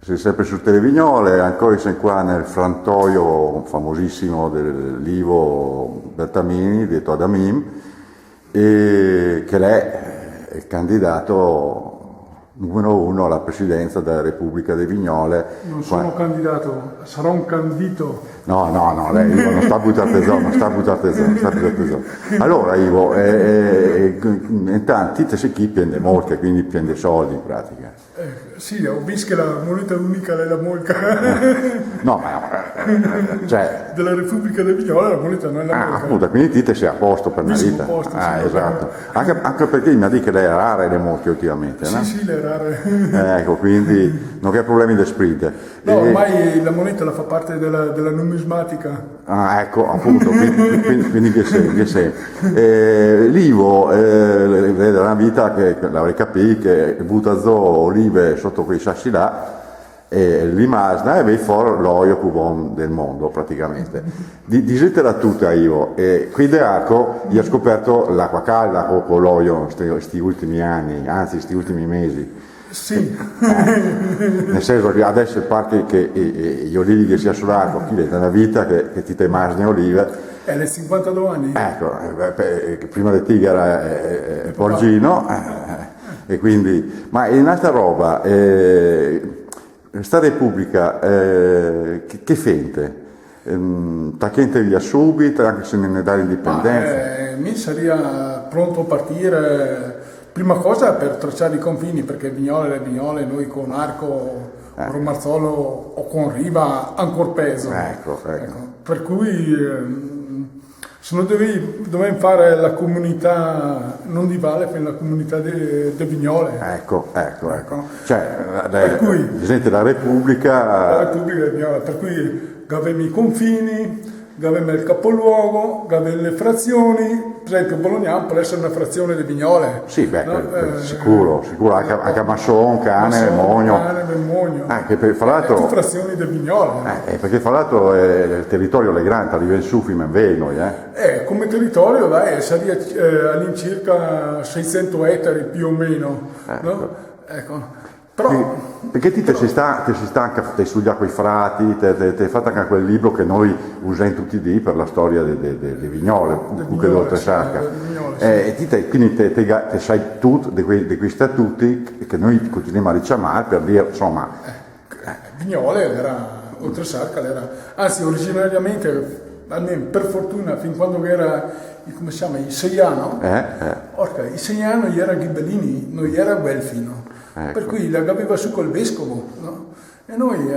Sei sempre su Televignole, ancora sei qua nel frantoio famosissimo dell'Ivo Bertamini, detto Adamim, e che lei è il candidato numero uno alla presidenza della Repubblica di Vignole. Non sono candidato, sarò un candito. No, lei Ivo, non sta a buttare tesoro. Allora Ivo, intanto te sei chi prende molca, quindi prende soldi in pratica. Sì, ho visto che la moneta unica è la molca. No, ma cioè... Della Repubblica di Vignole la moneta non è la molca. Appunto, quindi te sei a posto per una vita. Esatto. Anche perché mi ha detto che lei è rara le molche ultimamente, no? Sì, le rare. Ecco, quindi non c'è problemi di sprint. No, ormai la moneta la fa parte della numismatica. Ecco, appunto, quindi che sei. L'Ivo, vede una vita che l'avrei capito, che butta olive sotto quei sassi là, e rimasna e vei fuori l'olio più buono del mondo praticamente. Disetela tutta Ivo, qui da Arco io ho scoperto l'acqua calda con l'olio questi ultimi anni, anzi questi ultimi mesi. Sì. Nel senso che adesso parte che gli olivi che sia sull'arco, chi è una vita che ti te mangi le olive. È le 52 anni. Ecco, prima del tigre è Porgino, e quindi, ma in un'altra roba, sta Repubblica, che fente? Tacchente via subito, anche se ne dà l'indipendenza? Mi sarebbe pronto a partire. Prima cosa per tracciare i confini, perché Vignole, noi con Arco, con Marzolo o con Riva ancora peso. Ecco. Per cui se non dovevo fare la comunità non di Valle, ma la comunità di Vignole. Ecco. Cioè, per cui, presente la Repubblica... La Repubblica di Vignole, per cui avevamo i confini, avevamo il capoluogo, avevamo le frazioni. Per esempio Bologna può essere una frazione di Vignole. Sì, sicuro, anche a Masson, Cane, Mogno. Che fra l'altro... Tutte frazioni di Vignole. Perché fra l'altro il territorio è grande, arriva in su fino a Venoi. Come territorio sarebbe all'incirca 600 ettari più o meno. No? Ecco. Però, perché ti sei stanca, ti hai studiato con i frati, ti hai fatto anche quel libro che noi usiamo tutti i giorni per la storia di Vignole, che oltre Sarca. Quindi te sai tutto di quei statuti che noi continuiamo a richiamare per dire, insomma... Vignole era, oltre Sarca, anzi originariamente, almeno per fortuna, fin quando era, come si chiama, il Seiano, i Seiano era Ghibellini, non era Guelfino. Ecco. Per cui la aveva su col vescovo, no? E noi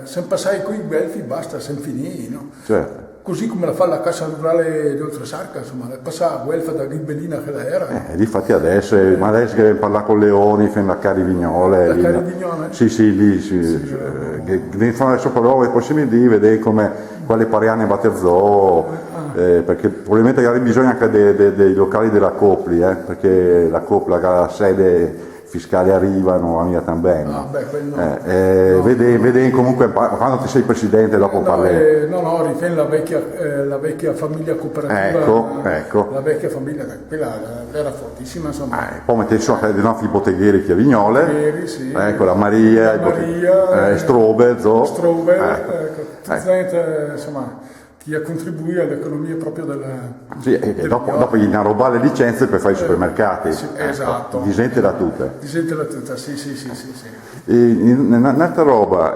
siamo passati con i Guelfi, basta, siamo finiti, no? Certo. Così come la fa la Cassa Rurale di Oltresarca, insomma, passava a Guelfa da Ghibellina che la era. Difatti adesso, ma adesso che parlare con Leoni, fanno la Carivignole. La Carivignole? Sì, lì, che fanno adesso parole possibili di vedere come quale pariane battezzò, perché probabilmente avrebbe bisogno anche dei locali della Copli, perché la Copli, la sede fiscali arrivano a mia tambene. Vedi comunque quando ti sei presidente dopo parli. No, rifai la vecchia famiglia cooperativa. Ecco. La vecchia famiglia, quella era fortissima, insomma. Poi metti su anche dei nostri botteghieri che a Vignole. Sì. Ecco, la Maria, Strobe, gente, insomma, chi ha contribuito all'economia proprio della... Sì, e dopo gli rubare le licenze per fare i supermercati. Sì, esatto. Disentela tutta. Sì. Un'altra roba,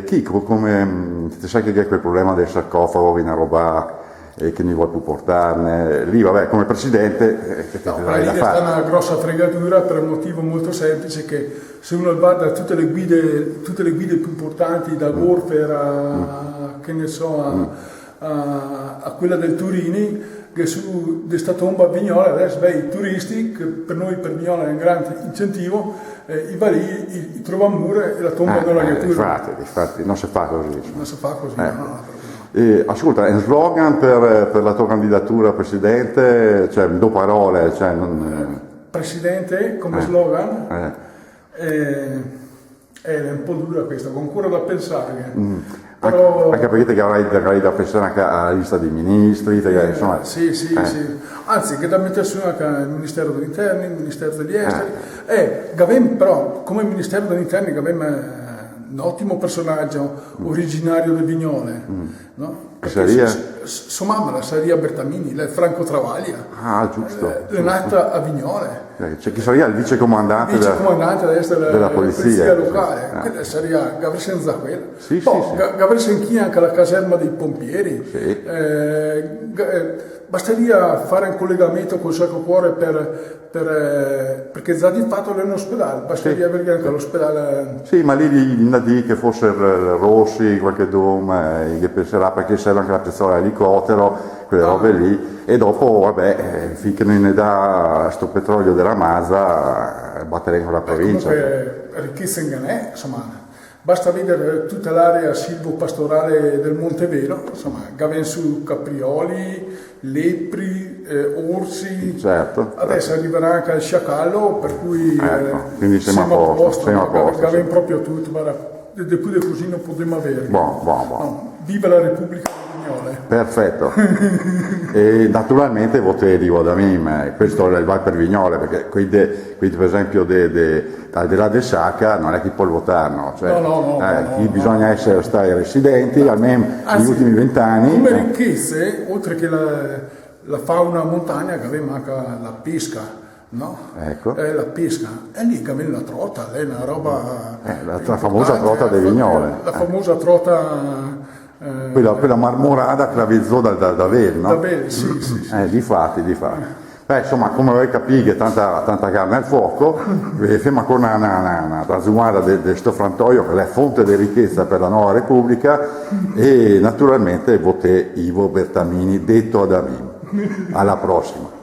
Chico, come ti sai che c'è quel problema del sarcofago, che è una roba che non vuoi più portarne, lì vabbè, come presidente che te l'hai da fare. È una grossa fregatura per un motivo molto semplice, che se uno guarda tutte le guide più importanti, da Warfare a che ne so, a quella del Turini, che su questa tomba a Vignole adesso i turisti, che per noi per Vignole è un grande incentivo, i va lì, i trova a muro e la tomba non la cattura. Infatti, non si fa così. Non si fa così, no. Ascolta, è un slogan per la tua candidatura a presidente, cioè do parole, cioè non... Presidente come slogan? È un po' dura questa, ho ancora da pensare. Però... Anche perché ti avrai da pensare anche alla lista dei ministri, insomma... Sì. Anzi, che da mettere su anche il Ministero degli Interni, il Ministero degli Esteri. Però, come Ministero degli Interni, abbiamo un ottimo personaggio originario del Vignole, no? Saria? Sua mamma saria Bertamini, lei è Franco Travaglia, Ah, giusto. è nata a Vignole. C'è chi sarebbe il vicecomandante, Vicecomandante adesso della polizia locale, quella sarebbe Gabriele senza quella. Sì, Poi, sì, sì. Gabriele Senchini anche la caserma dei pompieri. Sì. Basteria fare un collegamento col Sacro Cuore perché già di fatto è un ospedale, basteria avere anche l'ospedale. Sì, ma lì da di che fosse Rossi, qualche dome, che penserà perché serve anche la piazzola elicottero, quelle robe lì, e dopo, vabbè, finché non ne dà sto petrolio della Masa, batteremo la provincia. Comunque, ricchezza in Ganè, insomma, basta vedere tutta l'area silvopastorale del Montevero, insomma, Gavensu, Caprioli, Lepri, Orsi, Certo. adesso arriverà anche al Sciacallo, per cui quindi siamo a posto, siamo a posto, Gaven sì. proprio tutto, guarda, di più di così non potremmo avere. Buon. No, viva la Repubblica del Vignole! Perfetto. E naturalmente voterei da me, questo va per Vignole, perché qui per esempio al di là del Sciacca non è che può votare, no? Cioè, No, qui bisogna essere stati residenti, almeno negli ultimi 20 anni. Come ricchezze, oltre che la fauna montagna, che aveva anche la pesca, no? Ecco. La pesca, e lì che aveva la trota, lei è una roba... La famosa trota del Vignole. La famosa trota... Quella marmorata che la vezzò da Vel, no? Da bene, sì. Difatti. Beh, insomma, come voi capite, tanta carne al fuoco, ferma con una trasumata di questo frantoio che è fonte di ricchezza per la nuova Repubblica, e naturalmente votè Ivo Bertamini, detto ad Amin. Alla prossima.